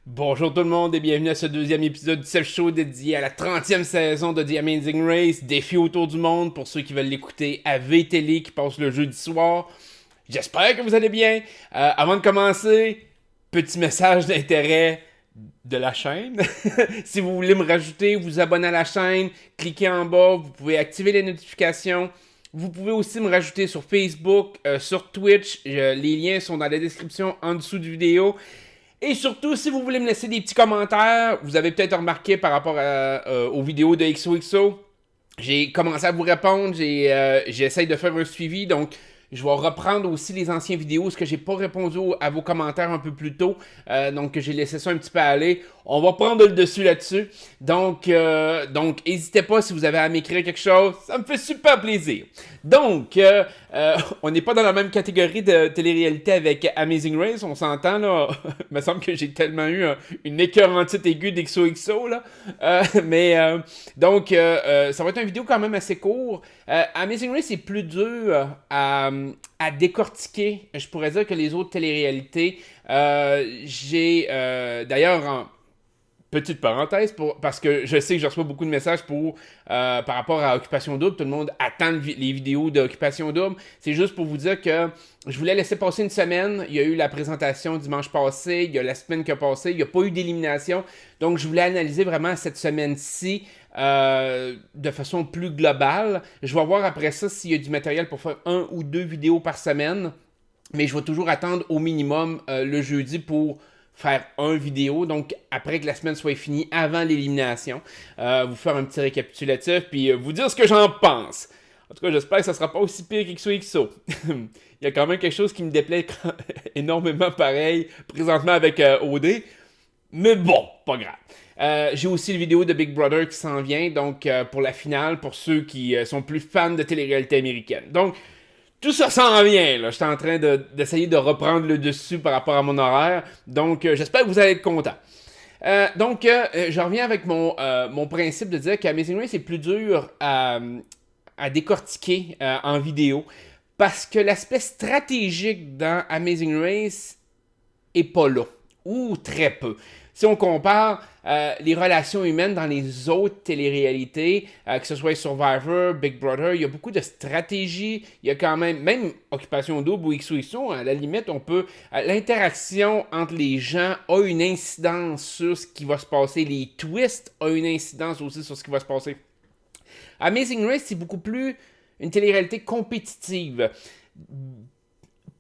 Bonjour tout le monde et bienvenue à ce deuxième épisode du Self Show dédié à la 30e saison de The Amazing Race, défi autour du monde pour ceux qui veulent l'écouter à VTélé qui passe le jeudi soir. J'espère que vous allez bien. Avant de commencer, petit message d'intérêt de la chaîne. Si vous voulez me rajouter, vous abonner à la chaîne, cliquez en bas, vous pouvez activer les notifications. Vous pouvez aussi me rajouter sur Facebook, sur Twitch. Les liens sont dans la description en dessous de vidéo. Et surtout, si vous voulez me laisser des petits commentaires, vous avez peut-être remarqué par rapport aux vidéos de XOXO, j'ai commencé à vous répondre, j'essaye de faire un suivi, donc je vais reprendre aussi les anciennes vidéos, ce que j'ai pas répondu à vos commentaires un peu plus tôt, donc j'ai laissé ça un petit peu aller. On va prendre le dessus là-dessus, donc n'hésitez pas si vous avez à m'écrire quelque chose, ça me fait super plaisir. Donc, on n'est pas dans la même catégorie de télé-réalité avec Amazing Race, on s'entend là. Il me semble que j'ai tellement eu une écœurantite aiguë d'XOXO là. Donc, ça va être une vidéo quand même assez court. Amazing Race est plus dur à décortiquer, je pourrais dire, que les autres télé-réalités. D'ailleurs, petite parenthèse, parce que je sais que je reçois beaucoup de messages par rapport à Occupation Double. Tout le monde attend les vidéos d'Occupation Double. C'est juste pour vous dire que je voulais laisser passer une semaine. Il y a eu la présentation dimanche passé, il y a la semaine qui a passé, il n'y a pas eu d'élimination. Donc, je voulais analyser vraiment cette semaine-ci de façon plus globale. Je vais voir après ça s'il y a du matériel pour faire 1 ou 2 vidéos par semaine. Mais je vais toujours attendre au minimum le jeudi pour faire un vidéo, donc après que la semaine soit finie, avant l'élimination, vous faire un petit récapitulatif, puis vous dire ce que j'en pense. En tout cas, j'espère que ça sera pas aussi pire qu'XOXO. Il y a quand même quelque chose qui me déplaît énormément pareil, présentement avec OD, mais bon, pas grave. J'ai aussi le vidéo de Big Brother qui s'en vient, donc pour la finale, pour ceux qui sont plus fans de télé-réalité américaine. Donc, tout ça s'en vient, là. Je suis en train d'essayer de reprendre le dessus par rapport à mon horaire. Donc, j'espère que vous allez être contents. Je reviens avec mon principe de dire qu'Amazing Race est plus dur à décortiquer en vidéo. Parce que l'aspect stratégique dans Amazing Race est pas là. Ou très peu. Si on compare les relations humaines dans les autres téléréalités, que ce soit Survivor, Big Brother, il y a beaucoup de stratégie. Il y a quand même Occupation Double ou XOXO, à la limite, l'interaction entre les gens a une incidence sur ce qui va se passer. Les twists ont une incidence aussi sur ce qui va se passer. Amazing Race, c'est beaucoup plus une télé-réalité compétitive.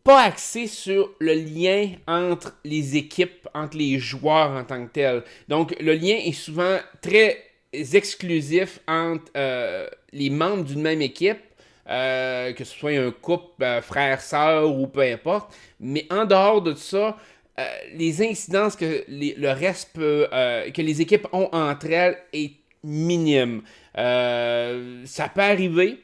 Pas axé sur le lien entre les équipes, entre les joueurs en tant que tels. Donc, le lien est souvent très exclusif entre les membres d'une même équipe, que ce soit un couple, frère-sœur ou peu importe. Mais en dehors de ça, les incidences que les équipes ont entre elles est minime. Ça peut arriver.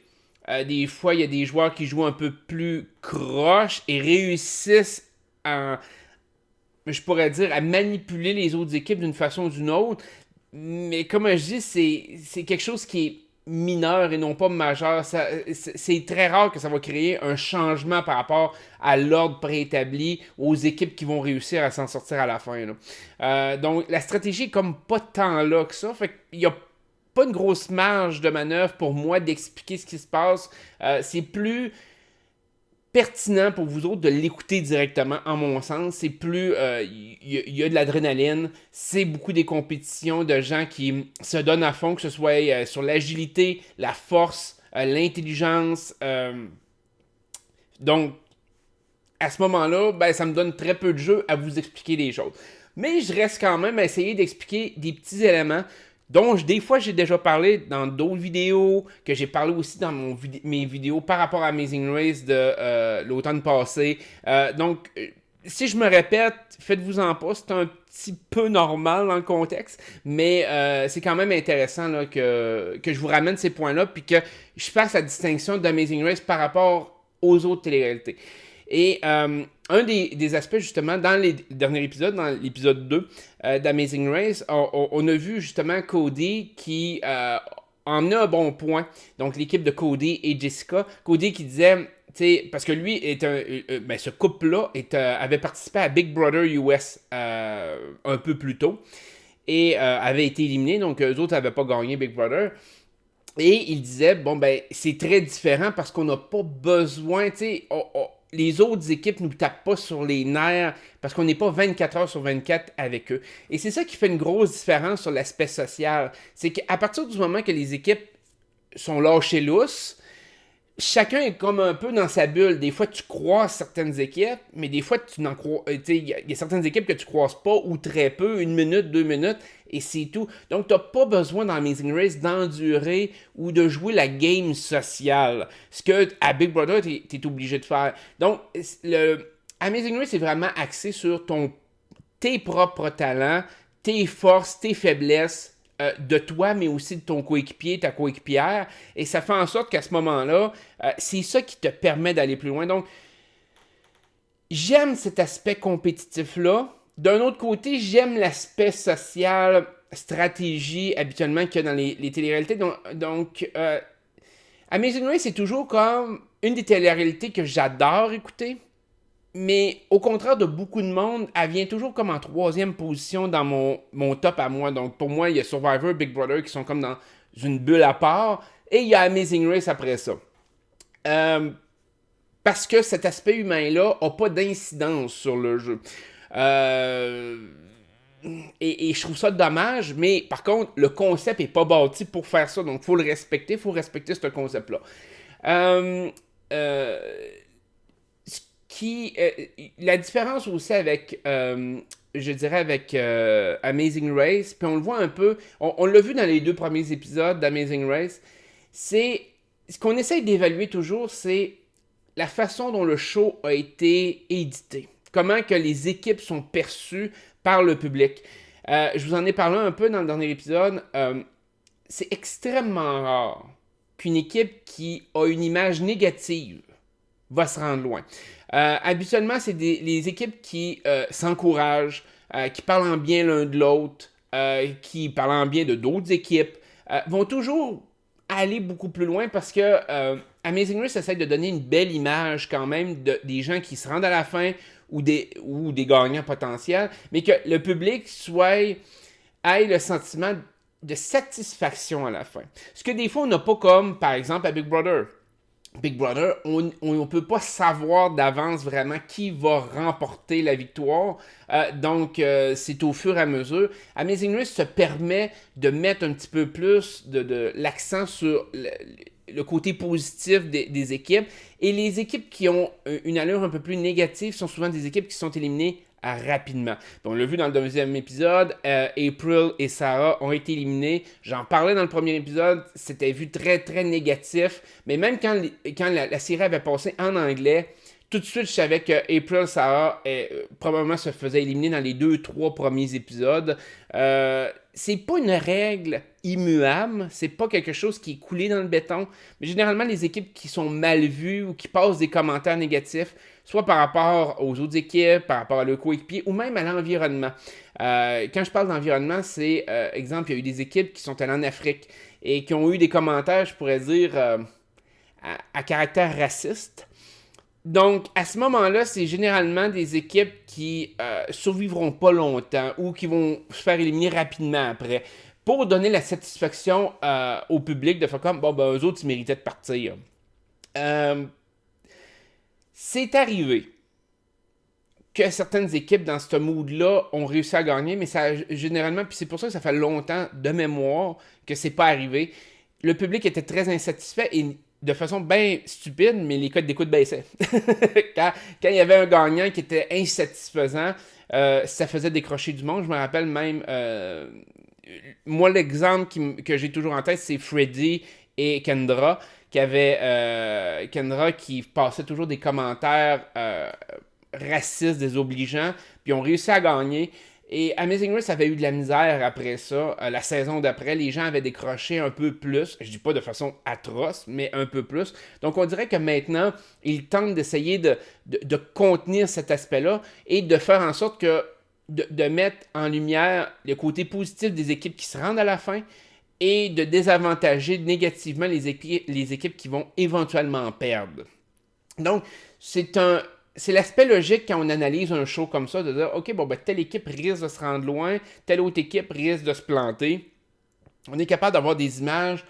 Des fois, il y a des joueurs qui jouent un peu plus croche et réussissent je pourrais dire, à manipuler les autres équipes d'une façon ou d'une autre. Mais comme je dis, c'est quelque chose qui est mineur et non pas majeur. C'est très rare que ça va créer un changement par rapport à l'ordre préétabli, aux équipes qui vont réussir à s'en sortir à la fin. Donc, la stratégie est comme pas tant là que ça. Fait qu'il y a pas une grosse marge de manœuvre pour moi d'expliquer ce qui se passe. C'est plus pertinent pour vous autres de l'écouter directement, en mon sens. C'est plus... y a de l'adrénaline. C'est beaucoup des compétitions de gens qui se donnent à fond, que ce soit sur l'agilité, la force, l'intelligence. Donc, à ce moment-là, ça me donne très peu de jeu à vous expliquer des choses. Mais je reste quand même à essayer d'expliquer des petits éléments dont des fois j'ai déjà parlé dans d'autres vidéos, que j'ai parlé aussi dans mes vidéos par rapport à Amazing Race de l'automne passé. Si je me répète, faites-vous-en pas, c'est un petit peu normal dans le contexte, mais c'est quand même intéressant là, que je vous ramène ces points-là, puis que je fasse la distinction d'Amazing Race par rapport aux autres télé-réalités. Et un des aspects, justement, dans les derniers épisodes, dans l'épisode 2 d'Amazing Race, on a vu justement Cody qui en a un bon point. Donc, l'équipe de Cody et Jessica. Cody qui disait, parce que lui, ce couple-là avait participé à Big Brother US un peu plus tôt et avait été éliminé, donc eux autres n'avaient pas gagné Big Brother. Et il disait, bon, ben, c'est très différent parce qu'on n'a pas besoin, les autres équipes ne nous tapent pas sur les nerfs parce qu'on n'est pas 24 heures sur 24 avec eux. Et c'est ça qui fait une grosse différence sur l'aspect social. C'est qu'à partir du moment que les équipes sont lâchées lousses, chacun est comme un peu dans sa bulle. Des fois, tu croises certaines équipes, mais des fois, tu n'en crois. Il y a certaines équipes que tu croises pas ou très peu, 1 minute, 2 minutes, et c'est tout. Donc, tu n'as pas besoin dans Amazing Race d'endurer ou de jouer la game sociale. Ce que à Big Brother, tu es obligé de faire. Donc, Amazing Race est vraiment axé sur tes propres talents, tes forces, tes faiblesses de toi, mais aussi de ton coéquipier, ta coéquipière. Et ça fait en sorte qu'à ce moment-là, c'est ça qui te permet d'aller plus loin. Donc, j'aime cet aspect compétitif-là. D'un autre côté, j'aime l'aspect social, stratégie, habituellement, qu'il y a dans les téléréalités. Donc Amazing Race, c'est toujours comme une des téléréalités que j'adore écouter. Mais au contraire de beaucoup de monde, elle vient toujours comme en 3e position dans mon top à moi. Donc pour moi, il y a Survivor, Big Brother qui sont comme dans une bulle à part. Et il y a Amazing Race après ça. Parce que cet aspect humain-là n'a pas d'incidence sur le jeu. Et je trouve ça dommage, mais par contre, le concept n'est pas bâti pour faire ça. Donc il faut le respecter, il faut respecter ce concept-là. La différence aussi avec, je dirais, avec Amazing Race, puis on le voit un peu, on l'a vu dans les 2 premiers épisodes d'Amazing Race, c'est ce qu'on essaye d'évaluer toujours, c'est la façon dont le show a été édité. Comment que les équipes sont perçues par le public. Je vous en ai parlé un peu dans le dernier épisode. C'est extrêmement rare qu'une équipe qui a une image négative va se rendre loin. Habituellement, c'est les équipes qui s'encouragent, qui parlent en bien l'un de l'autre, qui parlent en bien de d'autres équipes, vont toujours aller beaucoup plus loin parce que Amazing Race essaie de donner une belle image quand même des gens qui se rendent à la fin ou des gagnants potentiels, mais que le public ait le sentiment de satisfaction à la fin. Ce que des fois, on n'a pas comme, par exemple, à Big Brother. Big Brother, on ne peut pas savoir d'avance vraiment qui va remporter la victoire. Donc, c'est au fur et à mesure. Amazing Race se permet de mettre un petit peu plus de l'accent sur le côté positif des équipes. Et les équipes qui ont une allure un peu plus négative sont souvent des équipes qui sont éliminées rapidement. Donc, on l'a vu dans le 2e épisode, April et Sarah ont été éliminées. J'en parlais dans le 1er épisode, c'était vu très très négatif, mais même quand la série avait passé en anglais, tout de suite je savais que April, Sarah probablement se faisait éliminer dans les 2-3 premiers épisodes. C'est pas une règle immuable, c'est pas quelque chose qui est coulé dans le béton, mais généralement les équipes qui sont mal vues ou qui passent des commentaires négatifs, soit par rapport aux autres équipes, par rapport à leur coéquipier ou même à l'environnement. Quand je parle d'environnement, c'est, exemple, il y a eu des équipes qui sont allées en Afrique et qui ont eu des commentaires, je pourrais dire, à caractère raciste. Donc, à ce moment-là, c'est généralement des équipes qui survivront pas longtemps ou qui vont se faire éliminer rapidement après pour donner la satisfaction au public de faire comme, bon, ben, eux autres, ils méritaient de partir. C'est arrivé que certaines équipes dans ce mood-là ont réussi à gagner, mais ça généralement, puis c'est pour ça que ça fait longtemps de mémoire que c'est pas arrivé. Le public était très insatisfait et de façon bien stupide, mais les codes d'écoute baissaient. quand il y avait un gagnant qui était insatisfaisant, ça faisait décrocher du monde. Je me rappelle même, moi l'exemple que j'ai toujours en tête, c'est Freddy et Kendra, Kendra qui passait toujours des commentaires racistes, désobligeants, puis ont réussi à gagner. Et Amazing Race avait eu de la misère après ça. La saison d'après, les gens avaient décroché un peu plus. Je dis pas de façon atroce, mais un peu plus. Donc on dirait que maintenant, ils tentent d'essayer de contenir cet aspect-là et de faire en sorte que de mettre en lumière le côté positif des équipes qui se rendent à la fin et de désavantager négativement les équipes qui vont éventuellement perdre. Donc, c'est l'aspect logique quand on analyse un show comme ça, de dire, OK, bon, ben, telle équipe risque de se rendre loin, telle autre équipe risque de se planter. On est capable d'avoir des images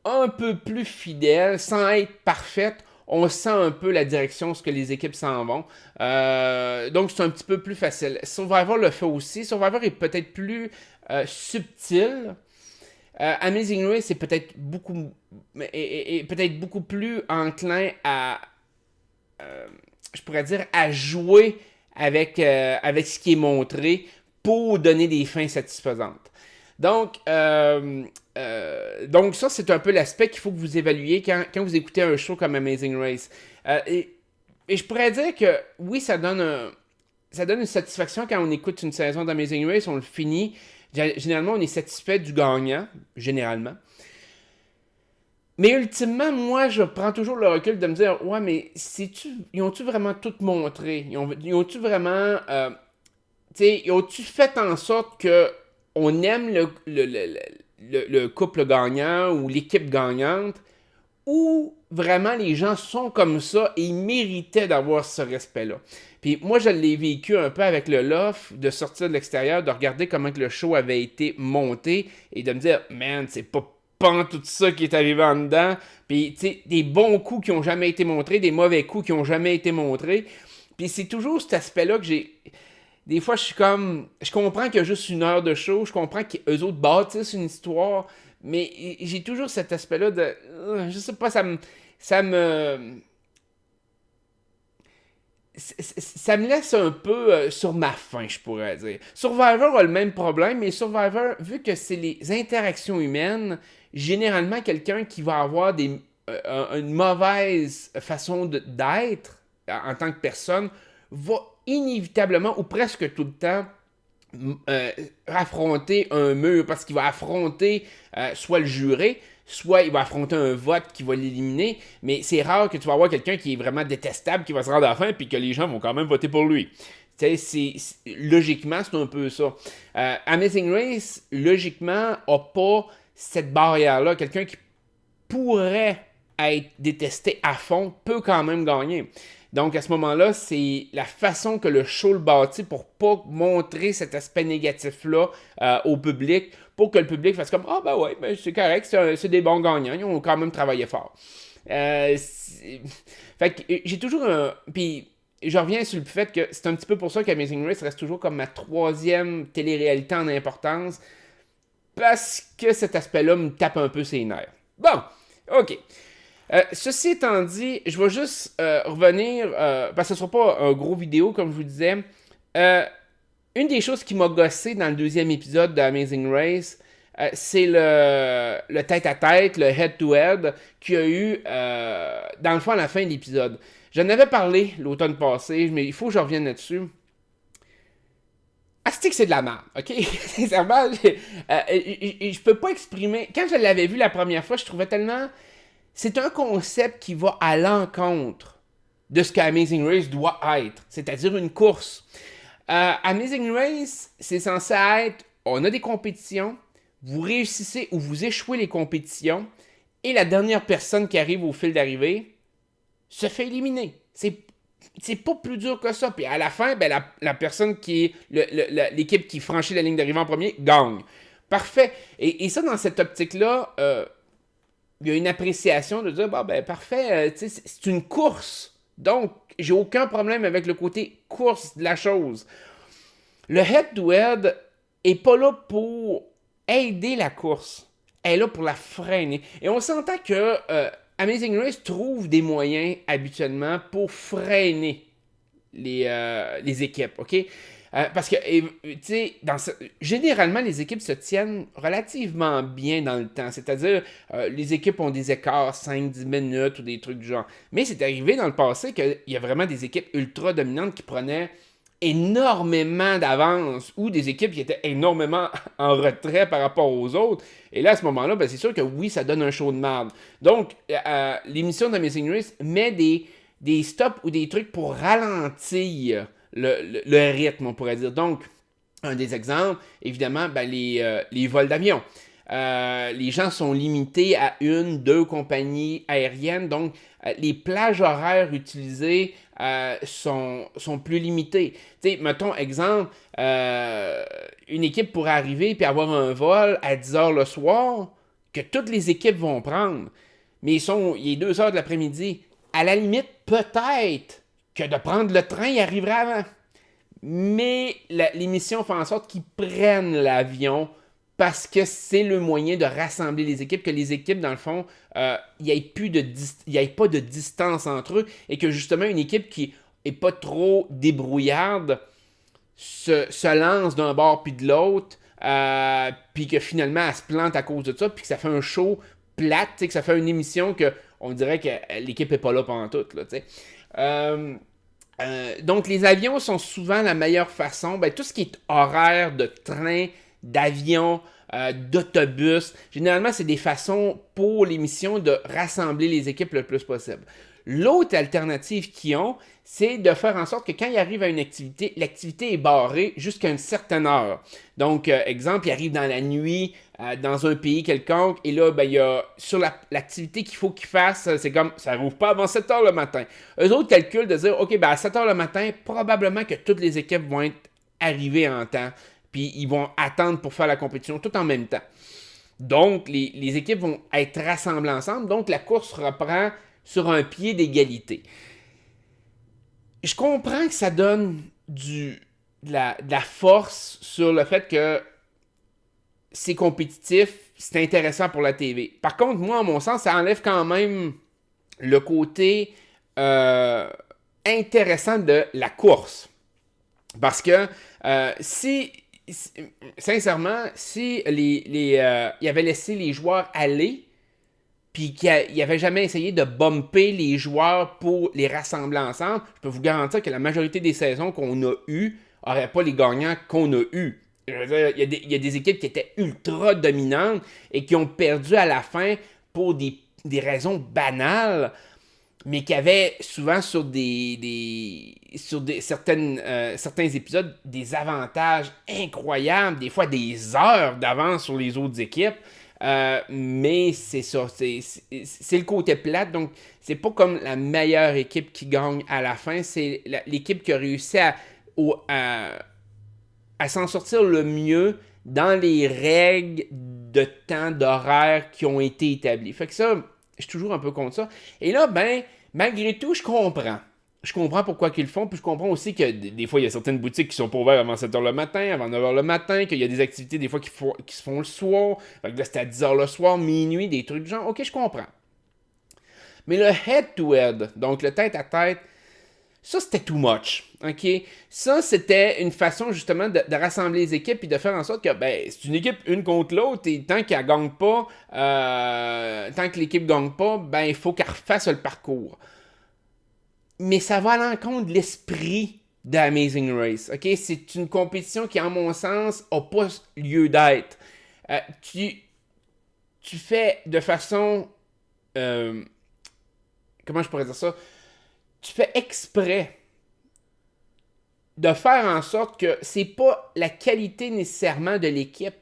un peu plus fidèles, sans être parfaites. On sent un peu la direction, ce que les équipes s'en vont. Donc, c'est un petit peu plus facile. Survivor le fait aussi. Survivor est peut-être plus subtil. Amazing Race est peut-être beaucoup plus enclin à, je pourrais dire, à jouer avec ce qui est montré pour donner des fins satisfaisantes. Donc ça, c'est un peu l'aspect qu'il faut que vous évaluiez quand vous écoutez un show comme Amazing Race. Et je pourrais dire que oui, ça donne une satisfaction quand on écoute une saison d'Amazing Race, on le finit. Généralement, on est satisfait du gagnant, généralement. Mais ultimement, moi, je prends toujours le recul de me dire, ouais, mais ils ont-tu vraiment tout montré? Ils ont-tu vraiment, ils ont-tu fait en sorte que on aime le couple gagnant ou l'équipe gagnante, ou vraiment les gens sont comme ça et ils méritaient d'avoir ce respect-là. Puis moi, je l'ai vécu un peu avec le Loft, de sortir de l'extérieur, de regarder comment que le show avait été monté et de me dire, man, c'est pas tout ça qui est arrivé en dedans. Puis, tu sais, des bons coups qui ont jamais été montrés, des mauvais coups qui ont jamais été montrés. Puis c'est toujours cet aspect-là que j'ai... Des fois, je suis comme... Je comprends qu'il y a juste une heure de show, je comprends qu'eux autres bâtissent une histoire, mais j'ai toujours cet aspect-là de... Je sais pas, ça me laisse un peu sur ma faim, je pourrais dire. Survivor a le même problème, mais Survivor, vu que c'est les interactions humaines, généralement, quelqu'un qui va avoir une mauvaise façon d'être en tant que personne va inévitablement, ou presque tout le temps, affronter un mur, parce qu'il va affronter soit le juré, soit il va affronter un vote qui va l'éliminer, mais c'est rare que tu vas avoir quelqu'un qui est vraiment détestable, qui va se rendre à la fin, puis que les gens vont quand même voter pour lui. Logiquement, c'est un peu ça. Amazing Race, logiquement, n'a pas cette barrière-là. Quelqu'un qui pourrait être détesté à fond peut quand même gagner. Donc, à ce moment-là, c'est la façon que le show le bâtit pour pas montrer cet aspect négatif-là au public, pour que le public fasse comme « Ah, ben ouais, ben c'est correct, c'est des bons gagnants, ils ont quand même travaillé fort. » Fait que j'ai toujours un... Puis, je reviens sur le fait que c'est un petit peu pour ça qu'Amazing Race reste toujours comme ma troisième télé-réalité en importance, parce que cet aspect-là me tape un peu ses nerfs. Bon, ok. Ceci étant dit, je vais juste revenir, parce que ce ne sera pas un gros vidéo, comme je vous disais. Une des choses qui m'a gossé dans le deuxième épisode d'Amazing Race, c'est le tête-à-tête, le head-to-head, qu'il y a eu, dans le fond, à la fin de l'épisode. J'en avais parlé l'automne passé, mais il faut que je revienne là-dessus. Asti que c'est de la merde, ok? Sincèrement, je peux pas exprimer... Quand je l'avais vu la première fois, je trouvais tellement... C'est un concept qui va à l'encontre de ce qu'Amazing Race doit être, c'est-à-dire une course. Amazing Race, c'est censé être, on a des compétitions, vous réussissez ou vous échouez les compétitions, et la dernière personne qui arrive au fil d'arrivée se fait éliminer. C'est pas plus dur que ça. Puis à la fin, ben, la personne qui est l'équipe qui franchit la ligne d'arrivée en premier gagne. Parfait. Et ça, dans cette optique-là, il y a une appréciation de dire, bah, ben parfait, c'est une course. Donc, j'ai aucun problème avec le côté course de la chose. Le head-to-head est pas là pour aider la course. Elle est là pour la freiner. Et on s'entend que Amazing Race trouve des moyens habituellement pour freiner les équipes, ok? Parce que, tu sais, généralement, les équipes se tiennent relativement bien dans le temps. C'est-à-dire, les équipes ont des écarts 5-10 minutes ou des trucs du genre. Mais c'est arrivé dans le passé qu'il y a vraiment des équipes ultra dominantes qui prenaient énormément d'avance ou des équipes qui étaient énormément en retrait par rapport aux autres. Et là, à ce moment-là, ben, c'est sûr que oui, ça donne un show de merde. Donc, l'émission d'Amazing Race met des stops ou des trucs pour ralentir le rythme, on pourrait dire. Donc, un des exemples, évidemment, ben, les vols d'avion. les gens sont limités à 2 compagnies aériennes, donc les plages horaires utilisées sont plus limitées. Tu sais, mettons, exemple, une équipe pourrait arriver et avoir un vol à 10 heures le soir que toutes les équipes vont prendre. Mais il est 2 heures de l'après-midi. À la limite, peut-être que de prendre le train, il arriverait avant. Mais l'émission fait en sorte qu'ils prennent l'avion parce que c'est le moyen de rassembler les équipes, que les équipes, dans le fond, il n'y ait pas de distance entre eux et que justement une équipe qui est pas trop débrouillarde se lance d'un bord puis de l'autre, puis que finalement elle se plante à cause de ça, puis que ça fait un show plate, que ça fait une émission que on dirait que l'équipe n'est pas là pendant tout. Là, donc les avions sont souvent la meilleure façon. Ben, tout ce qui est horaire de train, d'avion, d'autobus, généralement c'est des façons pour l'émission de rassembler les équipes le plus possible. L'autre alternative qu'ils ont, c'est de faire en sorte que quand ils arrivent à une activité, l'activité est barrée jusqu'à une certaine heure. Donc, exemple, ils arrivent dans la nuit, dans un pays quelconque, et là, ben, il y a sur l'activité qu'il faut qu'ils fassent, c'est comme, ça rouvre pas avant 7 heures le matin. Eux autres calculent de dire, OK, ben à 7 heures le matin, probablement que toutes les équipes vont être arrivées en temps, puis ils vont attendre pour faire la compétition tout en même temps. Donc, les équipes vont être rassemblées ensemble, donc la course reprend sur un pied d'égalité. Je comprends que ça donne de la force sur le fait que c'est compétitif, c'est intéressant pour la TV. Par contre, moi, à mon sens, ça enlève quand même le côté intéressant de la course. Parce que sincèrement, si ils avaient laissé les joueurs aller, puis qu'il n'avait jamais essayé de bumper les joueurs pour les rassembler ensemble, je peux vous garantir que la majorité des saisons qu'on a eues n'auraient pas les gagnants qu'on a eus. Je veux dire, il y a des équipes qui étaient ultra dominantes et qui ont perdu à la fin pour des raisons banales, mais qui avaient souvent sur certains épisodes des avantages incroyables, des fois des heures d'avance sur les autres équipes. Mais c'est ça, c'est le côté plate, donc c'est pas comme la meilleure équipe qui gagne à la fin, c'est l'équipe qui a réussi à s'en sortir le mieux dans les règles de temps d'horaire qui ont été établies. Fait que ça, je suis toujours un peu contre ça. Et là, ben, malgré tout, je comprends. Je comprends pourquoi qu'ils le font, puis je comprends aussi que des fois, il y a certaines boutiques qui sont pas ouvertes avant 7h le matin, avant 9h le matin, qu'il y a des activités des fois qui se font le soir, fait que là, c'était à 10h le soir, minuit, des trucs du genre. Ok, je comprends. Mais le head-to-head, donc le tête-à-tête, ça, c'était too much. OK? Ça, c'était une façon, justement, de rassembler les équipes et de faire en sorte que, ben, c'est une équipe une contre l'autre et tant qu'elle gagne pas, tant que l'équipe gagne pas, ben, il faut qu'elle refasse le parcours. Mais ça va à l'encontre de l'esprit d'Amazing Race. OK? C'est une compétition qui, en mon sens, n'a pas lieu d'être. Tu fais de façon... comment je pourrais dire ça? Tu fais exprès de faire en sorte que c'est pas la qualité nécessairement de l'équipe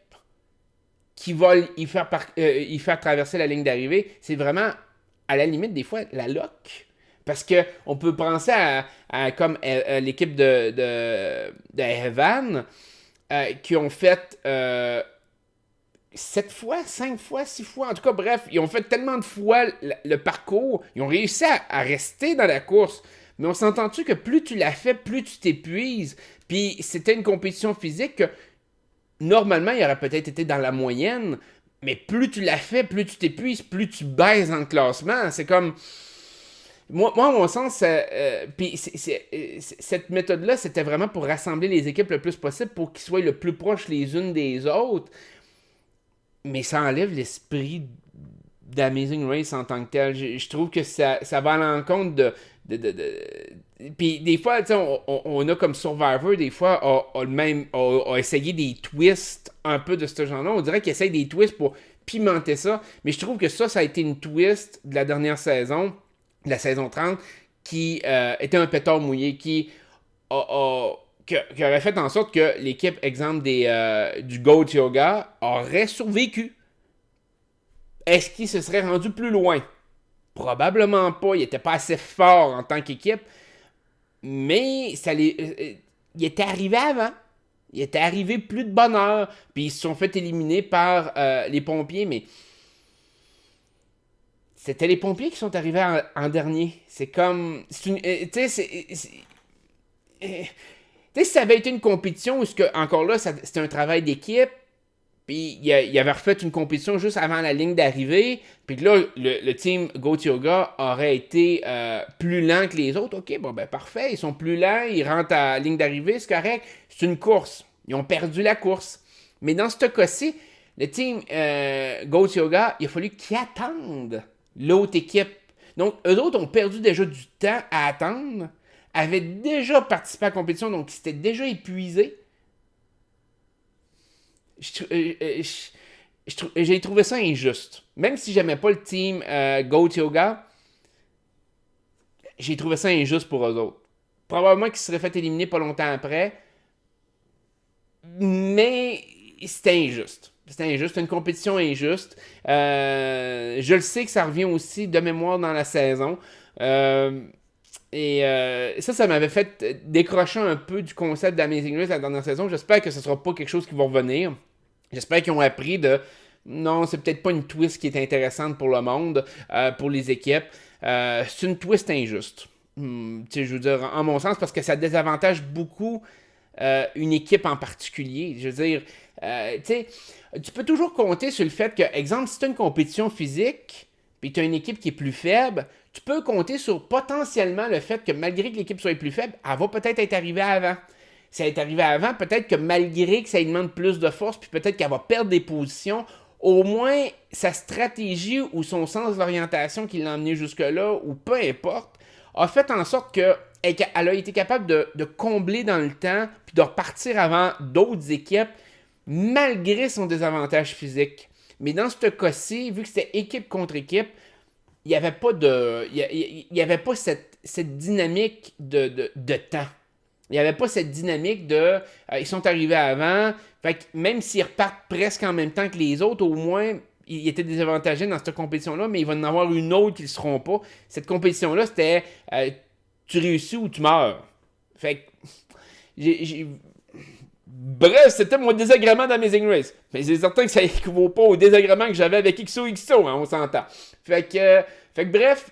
qui va y faire traverser la ligne d'arrivée. C'est vraiment, à la limite, des fois, la luck. Parce qu'on peut penser à comme l'équipe de Evan qui ont fait 7 fois, 5 fois, 6 fois. En tout cas, bref, ils ont fait tellement de fois le parcours. Ils ont réussi à rester dans la course. Mais on s'entend-tu que plus tu la fais, plus tu t'épuises. Puis c'était une compétition physique que normalement, il aurait peut-être été dans la moyenne. Mais plus tu la fais, plus tu t'épuises, plus tu baisses dans le classement. C'est comme... Moi, à mon sens, cette méthode-là, c'était vraiment pour rassembler les équipes le plus possible pour qu'ils soient le plus proches les unes des autres. Mais ça enlève l'esprit d'Amazing Race en tant que tel. Je trouve que ça va à l'encontre de... Puis des fois, on a comme Survivor, des fois, a essayé des twists un peu de ce genre-là. On dirait qu'il essaye des twists pour pimenter ça. Mais je trouve que ça a été une twist de la dernière saison, de la saison 30, qui était un pétard mouillé, qui aurait fait en sorte que l'équipe, exemple, du Goat Yoga, aurait survécu. Est-ce qu'il se serait rendu plus loin? Probablement pas. Il n'était pas assez fort en tant qu'équipe. Mais il était arrivé avant. Il était arrivé plus de bonne heure. Puis ils se sont fait éliminer par les pompiers. Mais c'était les pompiers qui sont arrivés en dernier. C'est comme. Tu sais, si ça avait été une compétition où, encore là, c'était un travail d'équipe, puis il avait refait une compétition juste avant la ligne d'arrivée, puis là, le team Goat-Yoga aurait été plus lent que les autres. Ok, bon, ben parfait, ils sont plus lents, ils rentrent à la ligne d'arrivée, c'est correct. C'est une course. Ils ont perdu la course. Mais dans ce cas-ci, le team Goat-Yoga, il a fallu qu'ils attendent l'autre équipe. Donc, eux autres ont perdu déjà du temps à attendre, avaient déjà participé à la compétition, donc ils s'étaient déjà épuisés. J'ai trouvé ça injuste. Même si j'aimais pas le team Goat Yoga, j'ai trouvé ça injuste pour eux autres. Probablement qu'ils se seraient fait éliminer pas longtemps après, mais c'était injuste. C'était injuste, une compétition injuste. Je le sais que ça revient aussi de mémoire dans la saison. Et ça m'avait fait décrocher un peu du concept d'Amazing Race la dernière saison. J'espère que ce ne sera pas quelque chose qui va revenir. J'espère qu'ils ont appris de... Non, c'est peut-être pas une twist qui est intéressante pour le monde, pour les équipes. C'est une twist injuste. Je veux dire, en mon sens, parce que ça désavantage beaucoup une équipe en particulier. Je veux dire, tu peux toujours compter sur le fait que, exemple, si tu as une compétition physique, puis tu as une équipe qui est plus faible, tu peux compter sur potentiellement le fait que malgré que l'équipe soit plus faible, elle va peut-être être arrivée avant. Si elle est arrivée avant, peut-être que malgré que ça lui demande plus de force, puis peut-être qu'elle va perdre des positions, au moins sa stratégie ou son sens d'orientation qui l'a emmené jusque-là, ou peu importe, a fait en sorte qu'elle a été capable de combler dans le temps, puis de repartir avant d'autres équipes, malgré son désavantage physique. Mais dans ce cas-ci, vu que c'était équipe contre équipe, il n'y avait pas cette dynamique de temps. Il n'y avait pas cette dynamique de ils sont arrivés avant, fait que même s'ils repartent presque en même temps que les autres, au moins ils étaient désavantagés dans cette compétition-là, mais il va y en avoir une autre qui ne le seront pas. Cette compétition-là, c'était tu réussis ou tu meurs. Fait que bref, c'était mon désagrément d'Amazing Race. Mais c'est certain que ça n'équivaut pas au désagrément que j'avais avec XOXO, hein, on s'entend. Fait que bref,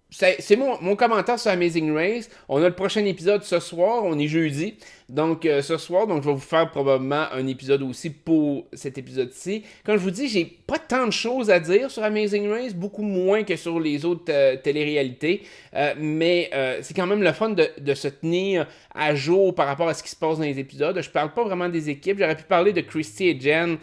c'est mon commentaire sur Amazing Race. On a le prochain épisode ce soir, on est jeudi. Donc ce soir, donc je vais vous faire probablement un épisode aussi pour cet épisode-ci. Comme je vous dis, j'ai pas tant de choses à dire sur Amazing Race, beaucoup moins que sur les autres téléréalités. Mais c'est quand même le fun de se tenir à jour par rapport à ce qui se passe dans les épisodes. Je parle pas vraiment des équipes, j'aurais pu parler de Christy et Jen,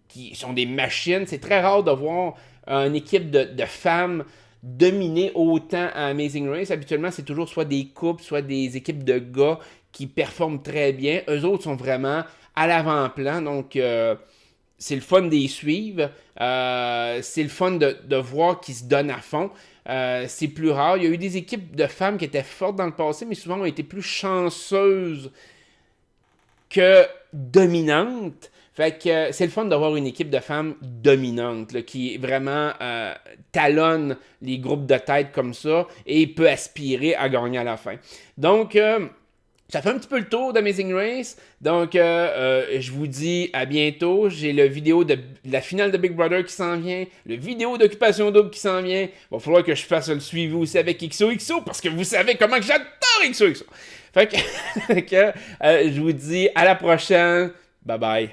qui sont des machines. C'est très rare de voir une équipe de femmes dominer autant à Amazing Race. Habituellement, c'est toujours soit des couples, soit des équipes de gars qui performent très bien. Eux autres sont vraiment à l'avant-plan, donc c'est le fun d'y suivre. C'est le fun de voir qu'ils se donnent à fond. C'est plus rare. Il y a eu des équipes de femmes qui étaient fortes dans le passé, mais souvent ont été plus chanceuses que dominantes. Fait que c'est le fun d'avoir une équipe de femmes dominante là, qui vraiment talonne les groupes de tête comme ça et peut aspirer à gagner à la fin. Donc, ça fait un petit peu le tour d'Amazing Race. Donc, je vous dis à bientôt. J'ai le vidéo de la finale de Big Brother qui s'en vient, le vidéo d'Occupation Double qui s'en vient. Il va falloir que je fasse le suivi aussi avec XOXO parce que vous savez comment que j'adore XOXO. Fait que, je vous dis à la prochaine. Bye bye.